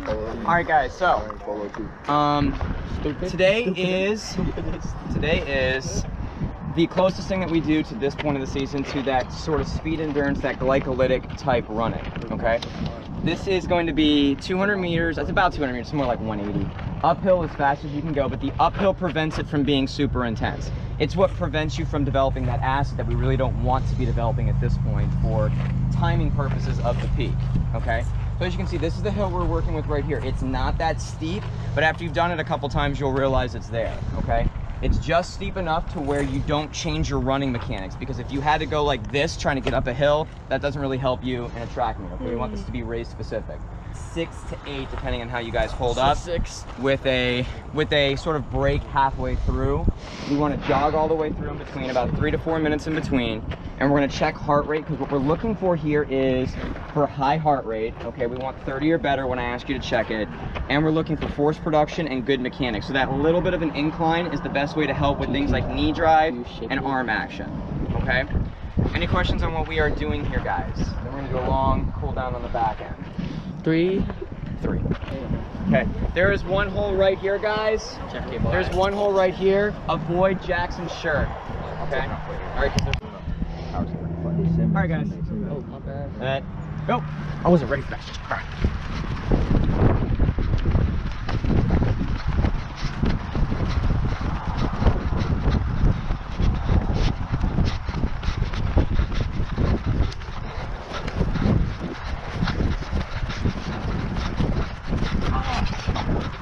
All right, guys. So, today is the closest thing that we do to this point of the season to that sort of speed endurance, that glycolytic type running. Okay. This is going to be 200 meters. It's about 200 meters, more like 180. Uphill as fast as you can go, but the uphill prevents it from being super intense. It's what prevents you from developing that acid that we really don't want to be developing at this point for timing purposes of the peak, okay? So as you can see, this is the hill we're working with right here. It's not that steep, but after you've done it a couple times, you'll realize it's there, okay? It's just steep enough to where you don't change your running mechanics, because if you had to go like this trying to get up a hill, that doesn't really help you in a track meet, okay? We want this to be race specific. 6 to 8, depending on how you guys hold up. 6. With a sort of break halfway through. We want to jog all the way through in between, about 3 to 4 minutes in between. And we're going to check heart rate, because what we're looking for here is for high heart rate. Okay, we want 30 or better when I ask you to check it. And we're looking for force production and good mechanics. So that little bit of an incline is the best way to help with things like knee drive and arm action. Okay? Any questions on what we are doing here, guys? Then we're going to do a long cool down on the back end. 3. Okay, there is one hole right here, guys. There's one hole right here. Avoid Jackson's shirt. Okay? Alright, Alright, guys. Oh, my bad. Go. I wasn't ready for that. Alright.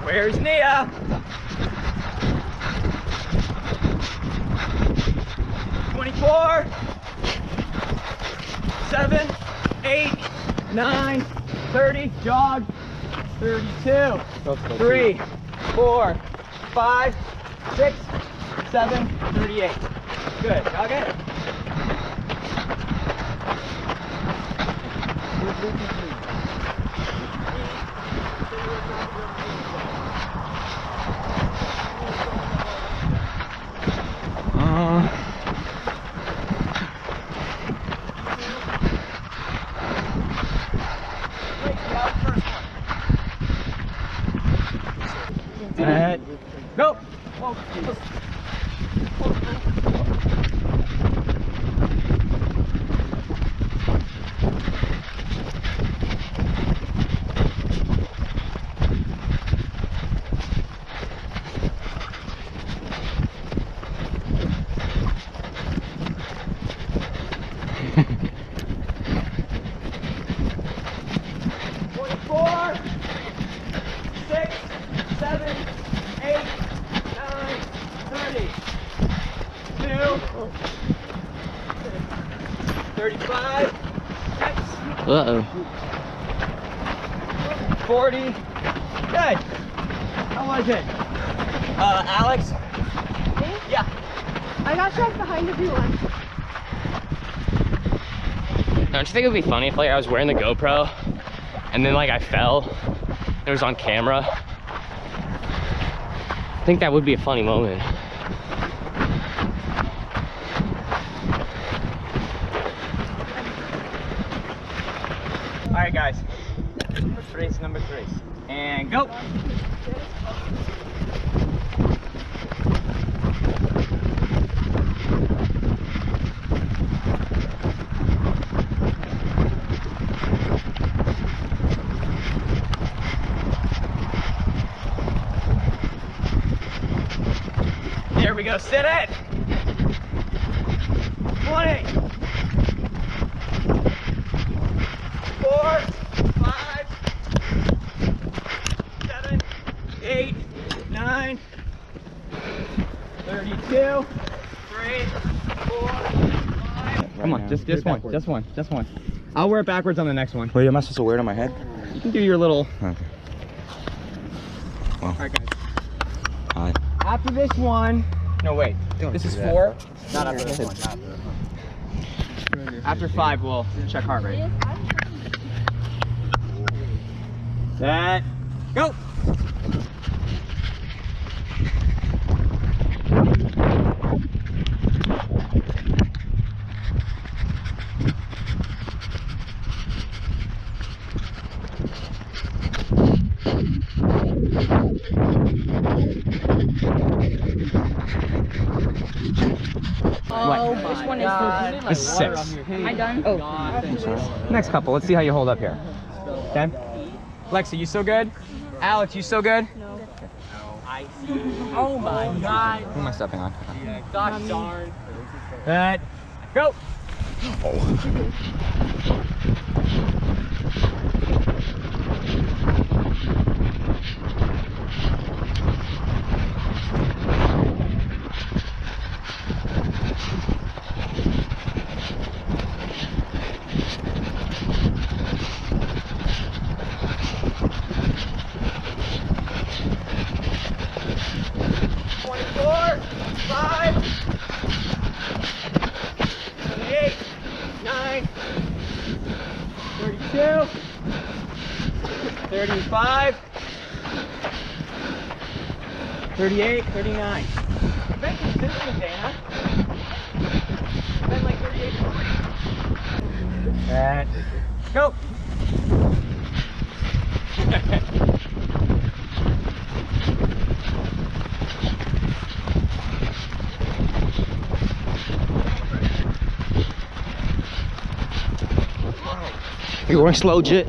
Where's Nia? 24, 7, 8, 9, 30, jog, 32, 3, 4, 5, 6, 7, 38. Good, jog it. Go! Uh-oh. 40. Good. How was it? Alex? Me? Yeah. I got trapped behind everyone. Don't you think it would be funny if like I was wearing the GoPro and then like I fell and it was on camera? I think that would be a funny moment. All right, guys. Race number 3. And go. There we go. Sit it. 20. 4, 5, 7, 8, 9, 32, 3, 4, 5. Come on, just one. I'll wear it backwards on the next one. Wait, am I supposed to wear it on my head? You can do your little. Okay. Well. All right, guys. Hi. After this one, no wait, this is 4. Not after this one. After 5, we'll check heart rate. Set, go! This one is This is 6. I don't. Oh. Next couple. Let's see how you hold up here. Okay. Lexi, you still good? Alex, you still good? No. Oh my God. Who am I stepping on? Gosh darn. Good. Go. Two, 35, 38, 39. You've been consistent, Dana. You've been like 38, 40. And go. You're going slow, Jit.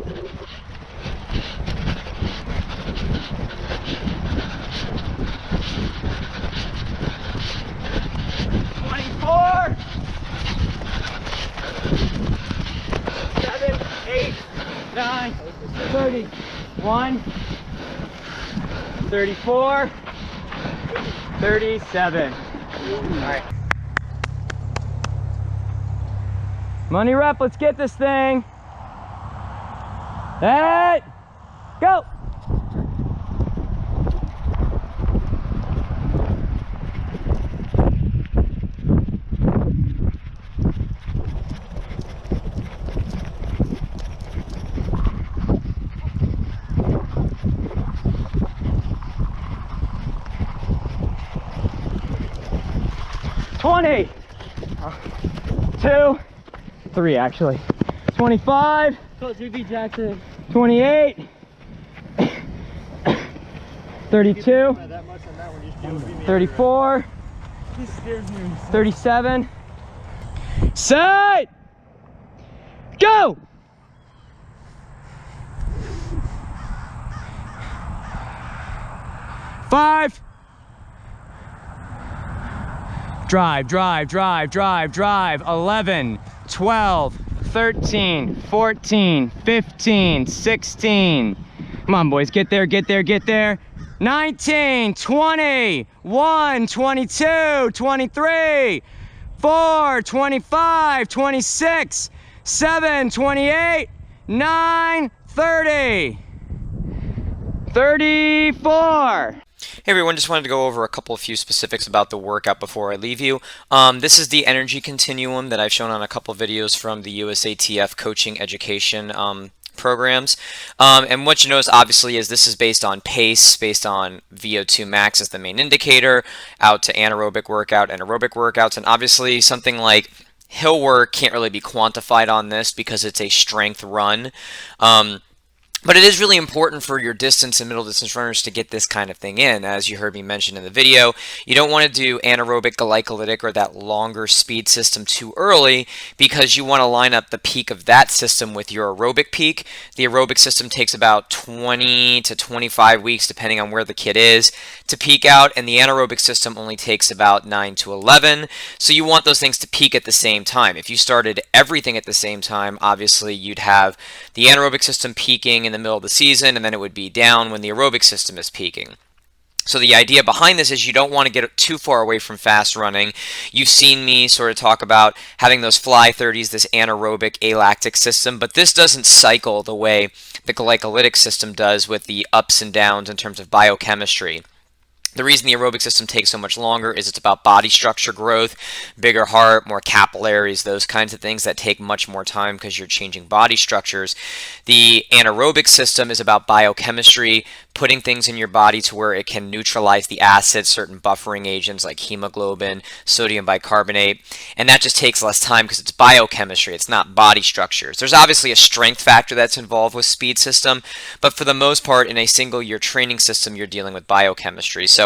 Seven, 8, 9, 30, 1, 34, 37. All right. Money rep, let's get this thing. Hey, go. Two, 3 actually. 25. Coach Jackson. 28, 32, 34, 37, set, go! Five, drive, drive, drive, drive, drive, 11, 12, 13, 14, 15, 16. Come on, boys, get there, get there, get there. 19, 20, 1, 22, 23, 4, 25, 26, 7, 28, 9, 30, 34. Hey everyone, just wanted to go over a few specifics about the workout before I leave you. This is the energy continuum that I've shown on a couple videos from the USATF coaching education programs. And what you notice obviously is this is based on pace, based on VO2 max as the main indicator, out to anaerobic workout and aerobic workouts, and obviously something like hill work can't really be quantified on this because it's a strength run. But it is really important for your distance and middle distance runners to get this kind of thing in. As you heard me mention in the video, you don't want to do anaerobic glycolytic or that longer speed system too early because you want to line up the peak of that system with your aerobic peak. The aerobic system takes about 20 to 25 weeks, depending on where the kid is, to peak out, and the anaerobic system only takes about 9 to 11. So you want those things to peak at the same time. If you started everything at the same time, obviously you'd have the anaerobic system peaking in the middle of the season, and then it would be down when the aerobic system is peaking. So the idea behind this is you don't want to get too far away from fast running. You've seen me sort of talk about having those fly 30s, this anaerobic alactic system, but this doesn't cycle the way the glycolytic system does with the ups and downs in terms of biochemistry. The reason the aerobic system takes so much longer is it's about body structure growth, bigger heart, more capillaries, those kinds of things that take much more time because you're changing body structures. The anaerobic system is about biochemistry, putting things in your body to where it can neutralize the acids, certain buffering agents like hemoglobin, sodium bicarbonate, and that just takes less time because it's biochemistry, it's not body structures. There's obviously a strength factor that's involved with speed system, but for the most part in a single year training system you're dealing with biochemistry. So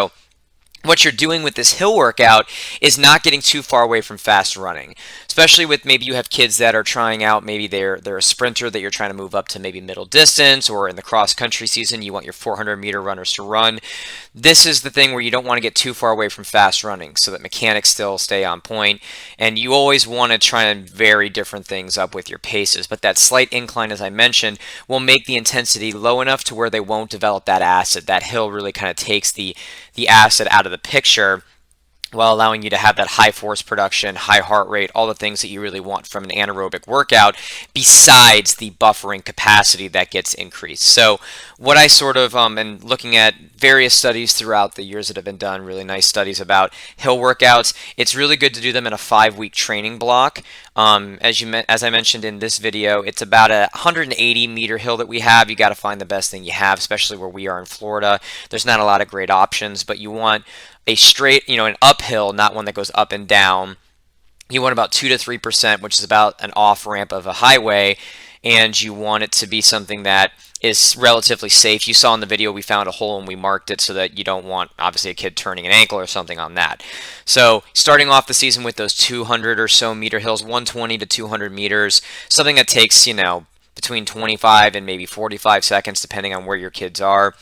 what you're doing with this hill workout is not getting too far away from fast running, especially with maybe you have kids that are trying out, maybe they're a sprinter that you're trying to move up to maybe middle distance, or in the cross country season you want your 400-meter runners to run. This is the thing where you don't want to get too far away from fast running so that mechanics still stay on point, and you always want to try and vary different things up with your paces, but that slight incline, as I mentioned, will make the intensity low enough to where they won't develop that acid. That hill really kind of takes the acid out of the picture, while allowing you to have that high force production, high heart rate, all the things that you really want from an anaerobic workout, besides the buffering capacity that gets increased. So what I sort of, and looking at various studies throughout the years that have been done, really nice studies about hill workouts, it's really good to do them in a 5-week training block. As I mentioned in this video, it's about a 180-meter hill that we have. You got to find the best thing you have, especially where we are in Florida. There's not a lot of great options, but you want a straight, an uphill, not one that goes up and down. You want about 2 to 3%, which is about an off-ramp of a highway, and you want it to be something that is relatively safe. You saw in the video we found a hole and we marked it so that you don't want, obviously, a kid turning an ankle or something on that. So starting off the season with those 200 or so meter hills, 120 to 200 meters, something that takes, between 25 and maybe 45 seconds, depending on where your kids are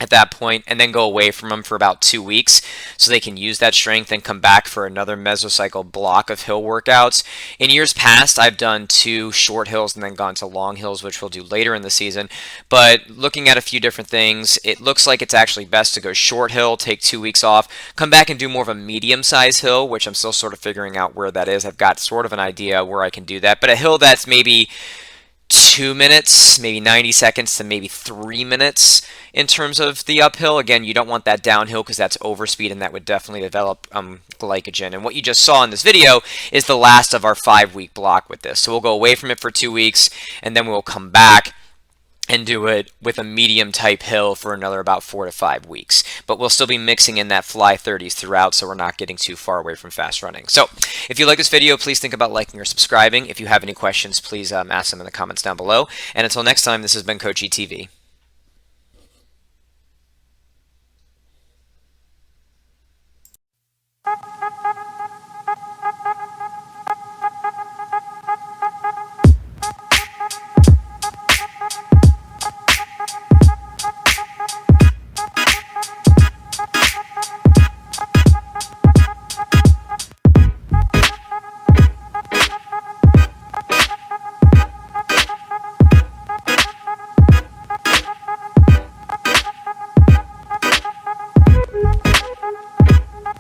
at that point, and then go away from them for about 2 weeks so they can use that strength and come back for another mesocycle block of hill workouts. In years past, I've done 2 short hills and then gone to long hills, which we'll do later in the season. But looking at a few different things, it looks like it's actually best to go short hill, take 2 weeks off, come back and do more of a medium-sized hill, which I'm still sort of figuring out where that is. I've got sort of an idea where I can do that, but a hill that's maybe 2 minutes, maybe 90 seconds to maybe 3 minutes in terms of the uphill. Again, you don't want that downhill because that's overspeed and that would definitely develop glycogen. And what you just saw in this video is the last of our 5-week block with this. So we'll go away from it for 2 weeks and then we'll come back and do it with a medium type hill for another about 4 to 5 weeks. But we'll still be mixing in that fly 30s throughout, so we're not getting too far away from fast running. So if you like this video, please think about liking or subscribing. If you have any questions, please ask them in the comments down below. And until next time, this has been Coachy TV.